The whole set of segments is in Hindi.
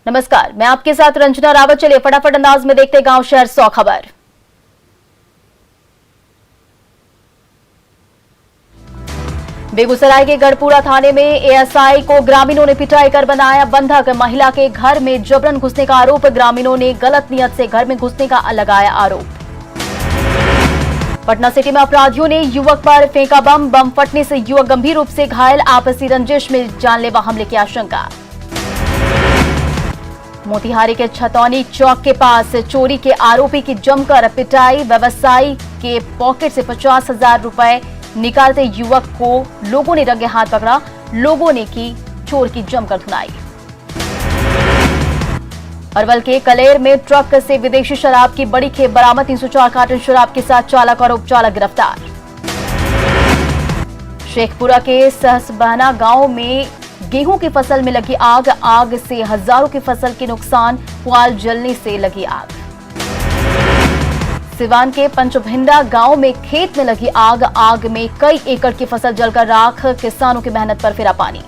नमस्कार, मैं आपके साथ रंजना रावत। चलिए फटाफट अंदाज में देखते गांव शहर 100 खबर। बेगूसराय के गढ़पुरा थाने में एएसआई को ग्रामीणों ने पिटाई कर बनाया बंधक। महिला के घर में जबरन घुसने का आरोप। ग्रामीणों ने गलत नियत से घर में घुसने का लगाया आरोप। पटना सिटी में अपराधियों ने युवक पर फेंका बम। बम फटने से युवक गंभीर रूप से घायल। आपसी रंजिश में जानलेवा हमले की आशंका। मोतिहारी के छतौनी चौक के पास चोरी के आरोपी की जमकर पिटाई। व्यवसायी के पॉकेट से 50,000 रुपए निकालते युवक को लोगों ने रंगे हाथ पकड़ा। लोगों ने की चोर की जमकर धुनाई। अरवल के कलेर में ट्रक से विदेशी शराब की बड़ी खेप बरामद। 304 कार्टन शराब के साथ चालक और उपचालक गिरफ्तार। शेखपुरा के सहसबहना गांव में गेहूं की फसल में लगी आग। आग से हजारों की फसल के नुकसान। पुआल जलने से लगी आग। सिवान के पंचभिंडा गांव में खेत में लगी आग। आग में कई एकड़ की फसल जलकर राख। किसानों की मेहनत पर फिरा पानी।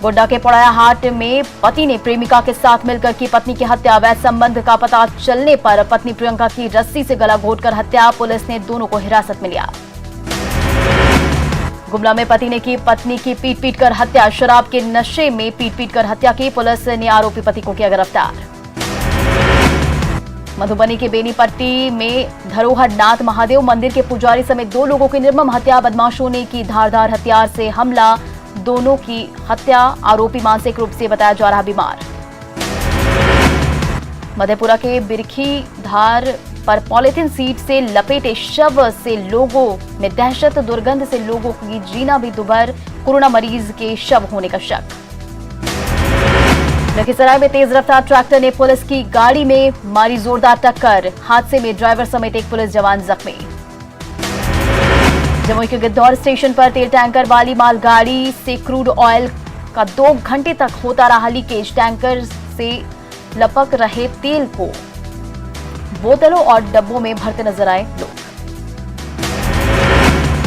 गोड्डा के पड़ाया हाट में पति ने प्रेमिका के साथ मिलकर की पत्नी की हत्या। अवैध संबंध का पता चलने पर पत्नी प्रियंका की रस्सी से गला घोंटकर हत्या। पुलिस ने दोनों को हिरासत में लिया। गुमला में पति ने की पत्नी की पीट कर हत्या। शराब के नशे में पीट कर हत्या की। पुलिस ने आरोपी पति को किया गिरफ्तार। मधुबनी के बेनीपट्टी में धरोहर नाथ महादेव मंदिर के पुजारी समेत 2 लोगों की निर्मम हत्या। बदमाशों ने की धारदार हथियार से हमला। दोनों की हत्या। आरोपी मानसिक रूप से बताया जा रहा बीमार। मधेपुरा के बिरखी धार पर पॉलिथीन सीट से लपेटे शव से लोगों में दहशत। दुर्गंध से लोगों की जीना भी दुभर। कोरोना मरीज के शव होने का शक। लखीसराय में तेज रफ्तार ट्रैक्टर ने पुलिस की गाड़ी में मारी जोरदार टक्कर। हादसे में ड्राइवर समेत एक पुलिस जवान जख्मी। जमुई के गिद्धौर स्टेशन पर तेल टैंकर वाली मालगाड़ी से क्रूड ऑयल का 2 घंटे तक होता रहा लीकेज। टैंकर से लपक रहे तेल को बोतलों और डब्बों में भरते नजर आए लोग।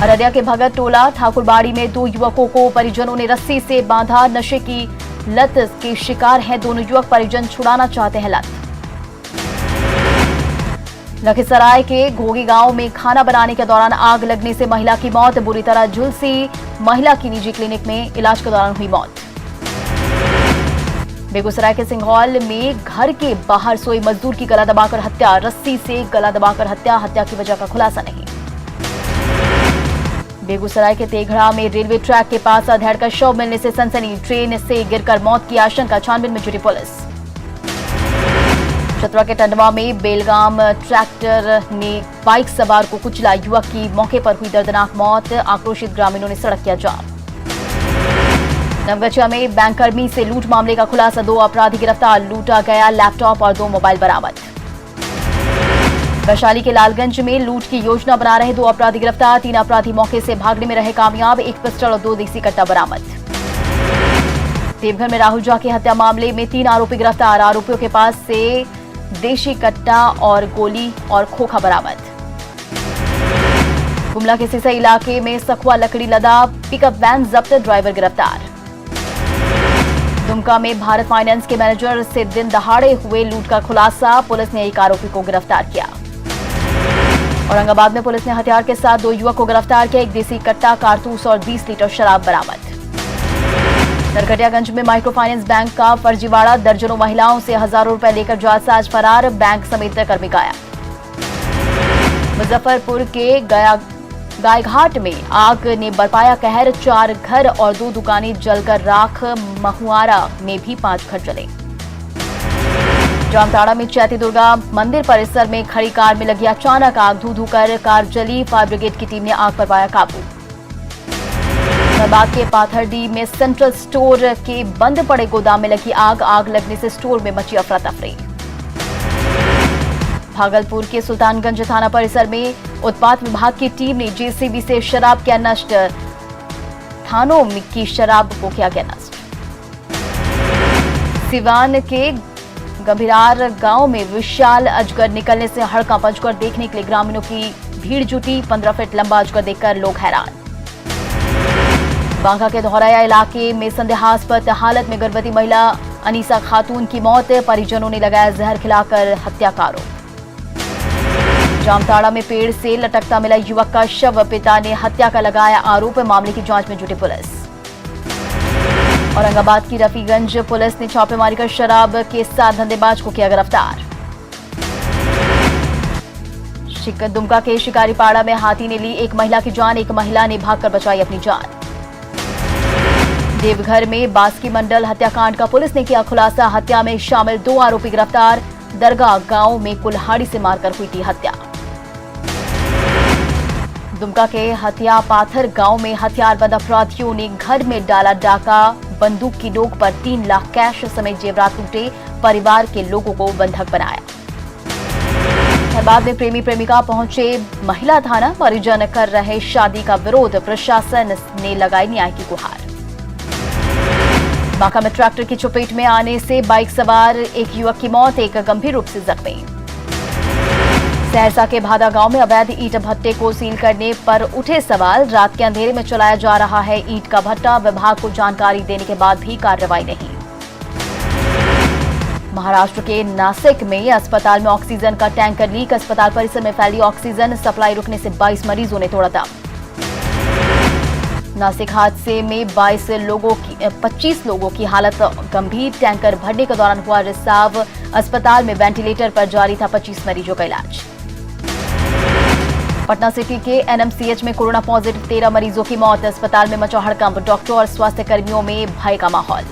अररिया के भगत टोला ठाकुरबाड़ी में 2 युवकों को परिजनों ने रस्सी से बांधा। नशे की लत के शिकार हैं दोनों युवक। परिजन छुड़ाना चाहते हैं लत। लखीसराय के घोगी गांव में खाना बनाने के दौरान आग लगने से महिला की मौत। बुरी तरह झुलसी महिला की निजी क्लिनिक में इलाज के दौरान हुई मौत। बेगूसराय के सिंघौल में घर के बाहर सोए मजदूर की गला दबाकर हत्या। रस्सी से गला दबाकर हत्या। हत्या की वजह का खुलासा नहीं। बेगूसराय के तेघड़ा में रेलवे ट्रैक के पास अधेड़ का शव मिलने से सनसनी। ट्रेन से गिरकर मौत की आशंका। छानबीन में जुटी पुलिस। चतरा के टंडवा में बेलगाम ट्रैक्टर ने बाइक सवार को कुचला। युवक की मौके पर हुई दर्दनाक मौत। आक्रोशित ग्रामीणों ने सड़क किया जाम। नवगछिया में बैंककर्मी से लूट मामले का खुलासा। 2 अपराधी गिरफ्तार। लूटा गया लैपटॉप और 2 मोबाइल बरामद। वैशाली के लालगंज में लूट की योजना बना रहे 2 अपराधी गिरफ्तार। 3 अपराधी मौके से भागने में रहे कामयाब। 1 पिस्टल और 2 देसी कट्टा बरामद। देवघर में राहुल झा की हत्या मामले में 3 आरोपी गिरफ्तार। आरोपियों के पास से देशी कट्टा और गोली और खोखा बरामद। गुमला के सिसई इलाके में सखुआ लकड़ी लदा पिकअप वैन जब्त। ड्राइवर गिरफ्तार। दुमका में भारत फाइनेंस के मैनेजर से दिन दहाड़े हुए लूट का खुलासा। पुलिस ने एक आरोपी को गिरफ्तार किया। औरंगाबाद में पुलिस ने हथियार के साथ 2 युवक को गिरफ्तार किया। 1 देसी कट्टा, कारतूस और 20 लीटर शराब बरामद। नरकटियागंज में माइक्रो फाइनेंस बैंक का फर्जीवाड़ा। दर्जनों महिलाओं से हजारों रुपए लेकर जालसाज फरार। बैंक समेत कर्मी गायब। मुजफ्फरपुर के गायघाट में आग ने बरपाया कहर। 4 घर और 2 दुकानें जलकर राख। महुआरा में भी 5 घर जले। जामताड़ा में चैती दुर्गा मंदिर परिसर में खड़ी कार में लगी अचानक आग। धू कर कार जली। फायर ब्रिगेड की टीम ने आग पर पाया काबू। धनबाद के पाथरडी में सेंट्रल स्टोर के बंद पड़े गोदाम में लगी आग। आग लगने से स्टोर में मची अफरा तफरी। भागलपुर के सुल्तानगंज थाना परिसर में उत्पाद विभाग की टीम ने जेसीबी से शराब किया नष्ट। थानों की शराब को किया गया नष्ट। सिवान के गंभीरार गांव में विशाल अजगर निकलने से हड़कंप। अजगर देखने के लिए ग्रामीणों की भीड़ जुटी। 15 फीट लंबा अजगर देखकर लोग हैरान। बांका के धौराया इलाके में संदेहास्पद हालत में गर्भवती महिला अनीसा खातून की मौत, परिजनों ने लगाया जहर खिलाकर हत्या का आरोप। जामताड़ा में पेड़ से लटकता मिला युवक का शव, पिता ने हत्या का लगाया आरोप, मामले की जांच में जुटी पुलिस। औरंगाबाद की रफीगंज पुलिस ने छापेमारी कर शराब के साथ धंधेबाज को किया गिरफ्तार। दुमका के शिकारीपाड़ा में हाथी ने ली एक महिला की जान, एक महिला ने भागकर बचाई अपनी जान। देवघर में बास्की मंडल हत्याकांड का पुलिस ने किया खुलासा, हत्या में शामिल 2 आरोपी गिरफ्तार। दरगाह गांव में कुल्हाड़ी से मारकर हुई थी हत्या। दुमका के हथिया पाथर गांव में हथियारबंद अपराधियों ने घर में डाला डाका, बंदूक की नोक पर 3 लाख कैश समेत जेवरात लूटे, परिवार के लोगों को बंधक बनाया। धनबाद में प्रेमी प्रेमिका पहुंचे महिला थाना, परिजन कर रहे शादी का विरोध, प्रशासन ने लगाई न्याय की गुहार। बांका में ट्रैक्टर की चपेट में आने से बाइक सवार एक युवक की मौत, एक गंभीर रूप से जख्मी। सहरसा के भादा गांव में अवैध ईंट भट्टे को सील करने पर उठे सवाल, रात के अंधेरे में चलाया जा रहा है ईंट का भट्टा, विभाग को जानकारी देने के बाद भी कार्रवाई नहीं। महाराष्ट्र के नासिक में अस्पताल में ऑक्सीजन का टैंकर लीक, अस्पताल परिसर में फैली ऑक्सीजन सप्लाई रुकने से 22 मरीजों ने तोड़ा दम। नासिक हादसे में 25 लोगों की हालत गंभीर, टैंकर भरने के दौरान हुआ रिसाव, अस्पताल में वेंटिलेटर पर जारी था 25 मरीजों का इलाज। पटना सिटी के एनएमसीएच में कोरोना पॉजिटिव 13 मरीजों की मौत, अस्पताल में मचा हड़कंप, डॉक्टर और स्वास्थ्य कर्मियों में भय का माहौल।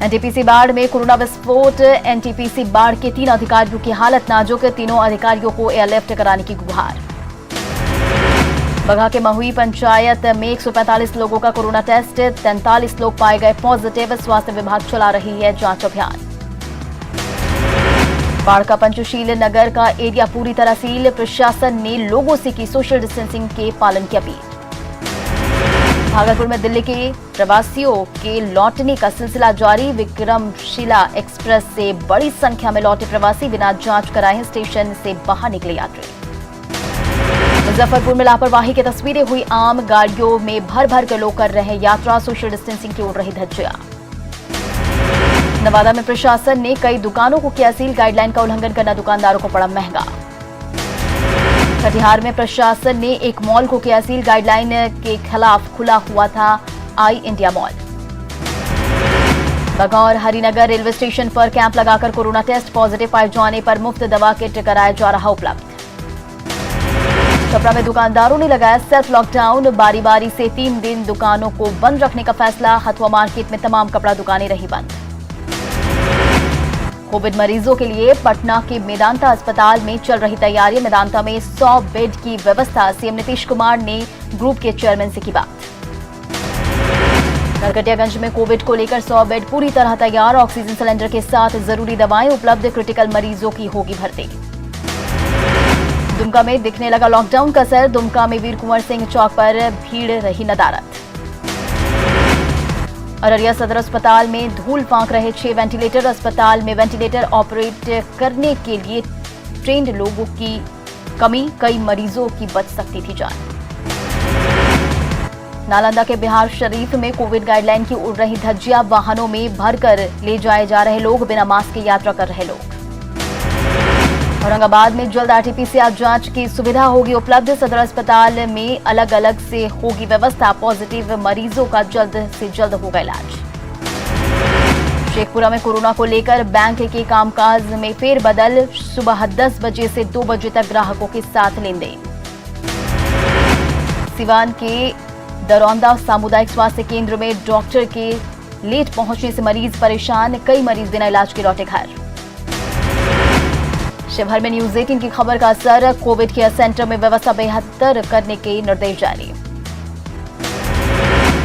एनटीपीसी बाढ़ में कोरोना विस्फोट, एनटीपीसी बाढ़ के 3 अधिकारियों की हालत नाजुक, तीनों अधिकारियों को एयरलिफ्ट कराने की गुहार। बगहा के महुई पंचायत में 145 लोगों का कोरोना टेस्ट, 43 लोग पाए गए पॉजिटिव, स्वास्थ्य विभाग चला रही है जांच अभियान। बाढ़ का पंचशील नगर का एरिया पूरी तरह सील, प्रशासन ने लोगों से की सोशल डिस्टेंसिंग के पालन की अपील। भागलपुर में दिल्ली के प्रवासियों के लौटने का सिलसिला जारी, विक्रमशिला एक्सप्रेस से बड़ी संख्या में लौटे प्रवासी, बिना जांच कराए स्टेशन से बाहर निकले यात्री। मुजफ्फरपुर में लापरवाही की तस्वीरें हुई आम, गाड़ियों में भर भर के लोग कर रहे यात्रा, सोशल डिस्टेंसिंग की उड़ रही धज्जियां। नवादा में प्रशासन ने कई दुकानों को किया सील, गाइडलाइन का उल्लंघन करना दुकानदारों को पड़ा महंगा। कटिहार में प्रशासन ने एक मॉल को किया सील, गाइडलाइन के खिलाफ खुला हुआ था आई इंडिया मॉल। बगौर हरिनगर रेलवे स्टेशन पर कैंप लगाकर कोरोना टेस्ट, पॉजिटिव पाए जाने पर मुफ्त दवा किट कराया जा रहा उपलब्ध। छपरा में दुकानदारों ने लगाया सेल्फ लॉकडाउन, बारी बारी से 3 दिन दुकानों को बंद रखने का फैसला, हथुआ मार्केट में तमाम कपड़ा दुकानें रही बंद। कोविड मरीजों के लिए पटना के मेदांता अस्पताल में चल रही तैयारी, मेदांता में 100 बेड की व्यवस्था, सीएम नीतीश कुमार ने ग्रुप के चेयरमैन से की बात। नरकटियागंज में कोविड को लेकर 100 बेड पूरी तरह तैयार, ऑक्सीजन सिलेंडर के साथ जरूरी दवाएं उपलब्ध, क्रिटिकल मरीजों की होगी भर्ती। दुमका में दिखने लगा लॉकडाउन का असर, दुमका में वीर कुंवर सिंह चौक पर भीड़ रही नदारत। अररिया सदर अस्पताल में धूल फांक रहे 6 वेंटिलेटर, अस्पताल में वेंटिलेटर ऑपरेट करने के लिए ट्रेंड लोगों की कमी, कई मरीजों की बच सकती थी जान। नालंदा के बिहार शरीफ में कोविड गाइडलाइन की उड़ रही धज्जियां, वाहनों में भरकर ले जाए जा रहे लोग, बिना मास्क की यात्रा कर रहे लोग। औरंगाबाद में जल्द आरटीपीसीआर जांच की सुविधा होगी उपलब्ध, सदर अस्पताल में अलग अलग से होगी व्यवस्था, पॉजिटिव मरीजों का जल्द से जल्द होगा इलाज। शेखपुरा में कोरोना को लेकर बैंक के कामकाज में फेरबदल, सुबह 10 बजे से 2 बजे तक ग्राहकों के साथ लेन देन। सिवान के दरौंदा सामुदायिक स्वास्थ्य केंद्र में डॉक्टर के लेट पहुंचने से मरीज परेशान, कई मरीज बिना इलाज के लौटे घर। शिवहर में न्यूज 18 की खबर का असर, कोविड केयर सेंटर में व्यवस्था बेहतर करने के निर्देश जारी।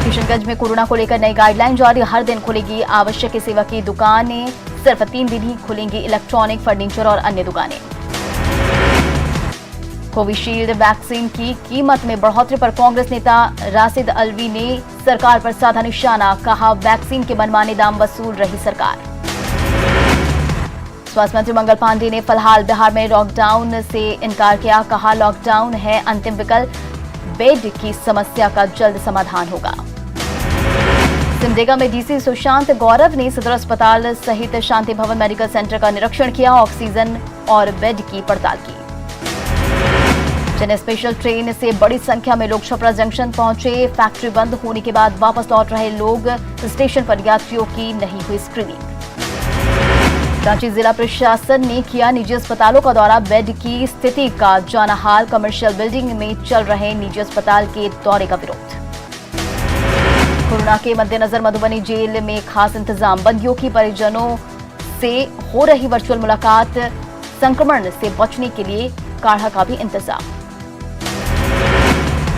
किशनगंज में कोरोना को लेकर नई गाइडलाइन जारी, हर दिन खुलेगी आवश्यक सेवा की दुकानें, सिर्फ 3 दिन ही खुलेंगी इलेक्ट्रॉनिक, फर्नीचर और अन्य दुकानें। कोविशील्ड वैक्सीन की कीमत में बढ़ोतरी पर कांग्रेस नेता राशिद अल्वी ने सरकार पर साधा निशाना, कहा वैक्सीन के मनमाने दाम वसूल रही सरकार। स्वास्थ्य मंत्री मंगल पांडे ने फिलहाल बिहार में लॉकडाउन से इनकार किया, कहा लॉकडाउन है अंतिम विकल्प, बेड की समस्या का जल्द समाधान होगा। सिमडेगा में डीसी सुशांत गौरव ने सदर अस्पताल सहित शांति भवन मेडिकल सेंटर का निरीक्षण किया, ऑक्सीजन और बेड की पड़ताल की। चेन्नई स्पेशल ट्रेन से बड़ी संख्या में लोग छपरा जंक्शन पहुंचे, फैक्ट्री बंद होने के बाद वापस लौट रहे लोग, स्टेशन पर यात्रियों की नहीं हुई स्क्रीनिंग। रांची जिला प्रशासन ने किया निजी अस्पतालों का दौरा, बेड की स्थिति का जाना हाल, कमर्शियल बिल्डिंग में चल रहे निजी अस्पताल के दौरे का विरोध। कोरोना के मद्देनजर मधुबनी जेल में खास इंतजाम, बंदियों की परिजनों से हो रही वर्चुअल मुलाकात, संक्रमण से बचने के लिए काढ़ा का भी इंतजाम।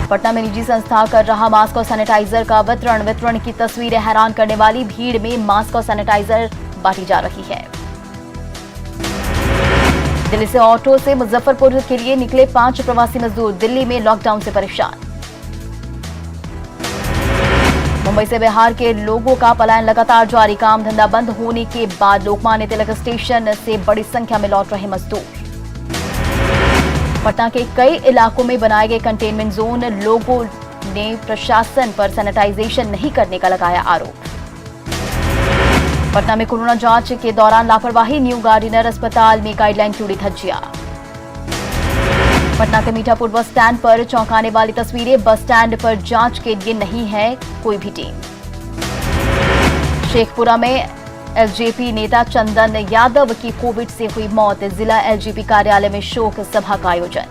पटना में निजी संस्था कर रहा मास्क और सैनिटाइजर का वितरण की तस्वीरें हैरान करने वाली, भीड़ में मास्क और सैनिटाइजर बांटी जा रही है। दिल्ली से ऑटो से मुजफ्फरपुर के लिए निकले 5 प्रवासी मजदूर, दिल्ली में लॉकडाउन से परेशान। मुंबई से बिहार के लोगों का पलायन लगातार जारी, काम धंधा बंद होने के बाद लोकमान्य तिलक स्टेशन से बड़ी संख्या में लौट रहे मजदूर। पटना के कई इलाकों में बनाए गए कंटेनमेंट जोन, लोगों ने प्रशासन पर सैनिटाइजेशन नहीं करने का लगाया आरोप। पटना में कोरोना जांच के दौरान लापरवाही, न्यू गार्डिनर अस्पताल में गाइडलाइन की उड़ी धज्जियां। पटना के मीठापुर बस स्टैंड पर चौंकाने वाली तस्वीरें, बस स्टैंड पर जांच के लिए नहीं है कोई भी टीम। शेखपुरा में एलजेपी नेता चंदन यादव की कोविड से हुई मौत, जिला एलजेपी कार्यालय में शोक सभा का आयोजन।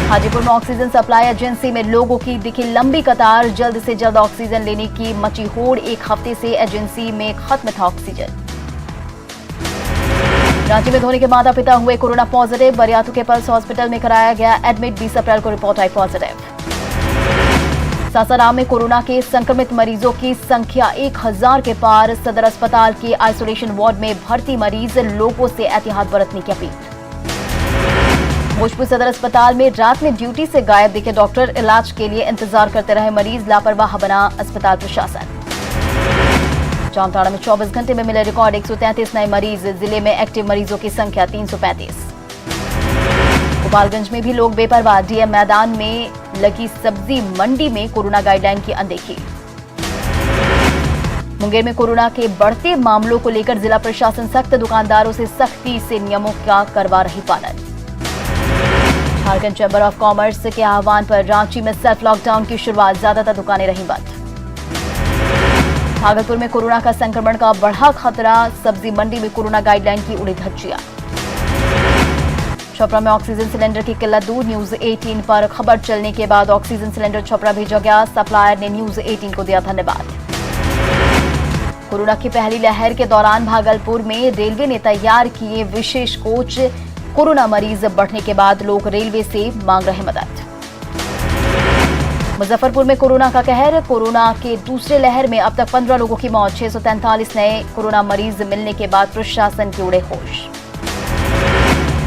हाजीपुर में ऑक्सीजन सप्लाई एजेंसी में लोगों की दिखी लंबी कतार, जल्द से जल्द ऑक्सीजन लेने की मची होड़, एक हफ्ते से एजेंसी में खत्म था ऑक्सीजन। रांची में धोनी के माता पिता हुए कोरोना पॉजिटिव, बरियातू के पल्स हॉस्पिटल में कराया गया एडमिट, 20 अप्रैल को रिपोर्ट आई पॉजिटिव। सासाराम में कोरोना के संक्रमित मरीजों की संख्या 1000 के पार, सदर अस्पताल के आइसोलेशन वार्ड में भर्ती मरीज, लोगों से एहतियात बरतने की अपील। भोजपुर सदर अस्पताल में रात में ड्यूटी से गायब दिखे डॉक्टर, इलाज के लिए इंतजार करते रहे मरीज, लापरवाह बना अस्पताल प्रशासन। जामताड़ा में 24 घंटे में मिले रिकॉर्ड 133 नए मरीज, जिले में एक्टिव मरीजों की संख्या 335। गोपालगंज में भी लोग बेपरवाह, डीएम मैदान में लगी सब्जी मंडी में कोरोना गाइडलाइन की अनदेखी। मुंगेर में कोरोना के बढ़ते मामलों को लेकर जिला प्रशासन सख्त, दुकानदारों से सख्ती से नियमों का करवा रही पालन। झारखंड चैंबर ऑफ कॉमर्स के आह्वान पर रांची में सेल्फ लॉकडाउन की शुरुआत, ज्यादातर दुकानें रहीं बंद। भागलपुर में कोरोना का संक्रमण का बढ़ा खतरा, सब्जी मंडी में कोरोना गाइडलाइन की उड़ी धज्जियां। छपरा में ऑक्सीजन सिलेंडर की किल्लत दूर, न्यूज 18 पर खबर चलने के बाद ऑक्सीजन सिलेंडर छपरा भेजा गया, सप्लायर ने न्यूज 18 को दिया धन्यवाद। कोरोना की पहली लहर के दौरान भागलपुर में रेलवे ने तैयार किए विशेष कोच, कोरोना मरीज बढ़ने के बाद लोग रेलवे से मांग रहे मदद। मुजफ्फरपुर में कोरोना का कहर, कोरोना के दूसरे लहर में अब तक 15 लोगों की मौत, 643 नए कोरोना मरीज मिलने के बाद प्रशासन के उड़े होश।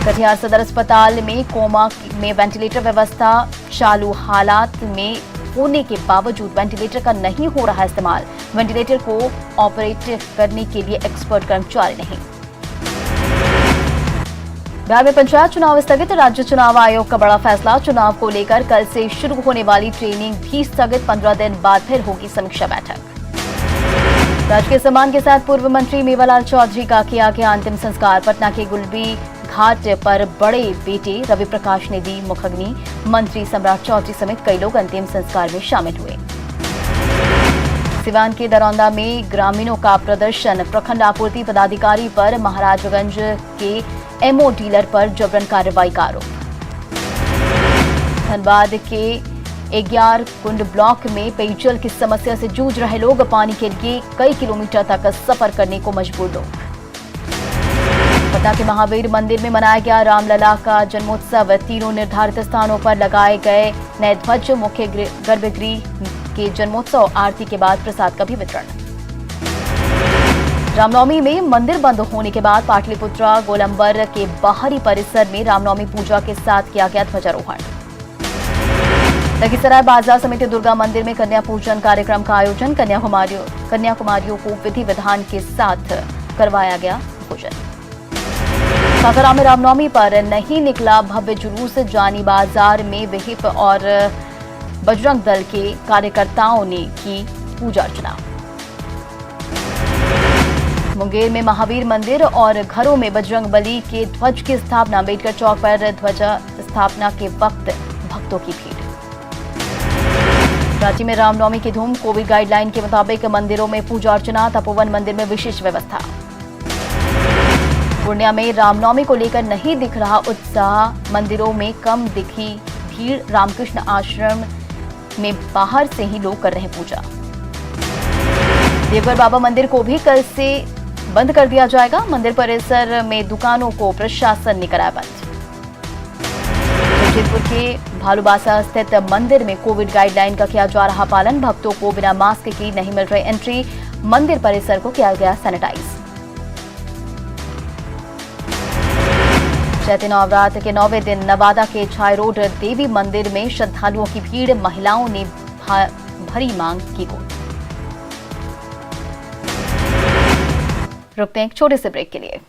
कटिहार सदर अस्पताल में कोमा में वेंटिलेटर व्यवस्था, चालू हालात में होने के बावजूद वेंटिलेटर का नहीं हो रहा इस्तेमाल, वेंटिलेटर को ऑपरेट करने के लिए एक्सपर्ट कर्मचारी नहीं। बिहार में पंचायत चुनाव स्थगित, राज्य चुनाव आयोग का बड़ा फैसला, चुनाव को लेकर कल से शुरू होने वाली ट्रेनिंग भी स्थगित, 15 दिन बाद फिर होगी समीक्षा बैठक। राजकीय सम्मान के साथ पूर्व मंत्री मेवालाल चौधरी का किया गया अंतिम संस्कार, पटना के गुलबी घाट पर बड़े बेटे रवि प्रकाश ने दी मुखाग्नि, मंत्री सम्राट चौधरी समेत कई लोग अंतिम संस्कार में शामिल हुए। सिवान के दरौंदा में ग्रामीणों का प्रदर्शन, प्रखंड आपूर्ति पदाधिकारी पर महाराजगंज के एमओ डीलर पर जबरन कार्रवाई का आरोप। धनबाद के एग्यार कुंड ब्लॉक में पेयजल की समस्या से जूझ रहे लोग, पानी के लिए कई किलोमीटर तक सफर करने को मजबूर लोग। पटना के महावीर मंदिर में मनाया गया रामलला का जन्मोत्सव, तीनों निर्धारित स्थानों पर लगाए गए नए ध्वज, मुख्य गर्भगृह के जन्मोत्सव आरती के बाद प्रसाद का भी वितरण। रामनवमी में मंदिर बंद होने के बाद पाटलिपुत्रा गोलंबर के बाहरी परिसर में रामनवमी पूजा के साथ किया गया ध्वजारोहण। लखीसराय बाजार समिति दुर्गा मंदिर में कन्या पूजन कार्यक्रम का आयोजन, कन्याकुमारियों को विधि विधान के साथ करवाया गया पूजन। सासाराम में रामनवमी पर नहीं निकला भव्य जुलूस, जानी बाजार में विहिप और बजरंग दल के कार्यकर्ताओं ने की पूजा अर्चना। मुंगेर में महावीर मंदिर और घरों में बजरंगबली के ध्वज की स्थापना। अम्बेडकर चौक पर ध्वज स्थापना के वक्त भक्तों की भीड़। रांची में रामनवमी की धूम। कोविड गाइडलाइन के मुताबिक मंदिरों में पूजा अर्चना। तपोवन मंदिर में विशेष व्यवस्था। पूर्णिया में रामनवमी को लेकर नहीं दिख रहा उत्साह। मंदिरों में कम दिखी भीड़। रामकृष्ण आश्रम में बाहर से ही लोग कर रहे पूजा। देवघर बाबा मंदिर को भी कल से बंद कर दिया जाएगा। मंदिर परिसर में दुकानों को प्रशासन ने कराया बंद। जमशेदपुर के भालूबासा स्थित मंदिर में कोविड गाइडलाइन का किया जा रहा पालन। भक्तों को बिना मास्क की नहीं मिल रही एंट्री। मंदिर परिसर को किया गया सैनिटाइज। चैती नवरात्र के 9वें दिन नवादा के छाय रोड देवी मंदिर में श्रद्धालुओं की भीड़। महिलाओं ने भरी मांग की गोद। रुकते हैं एक छोटे से ब्रेक के लिए।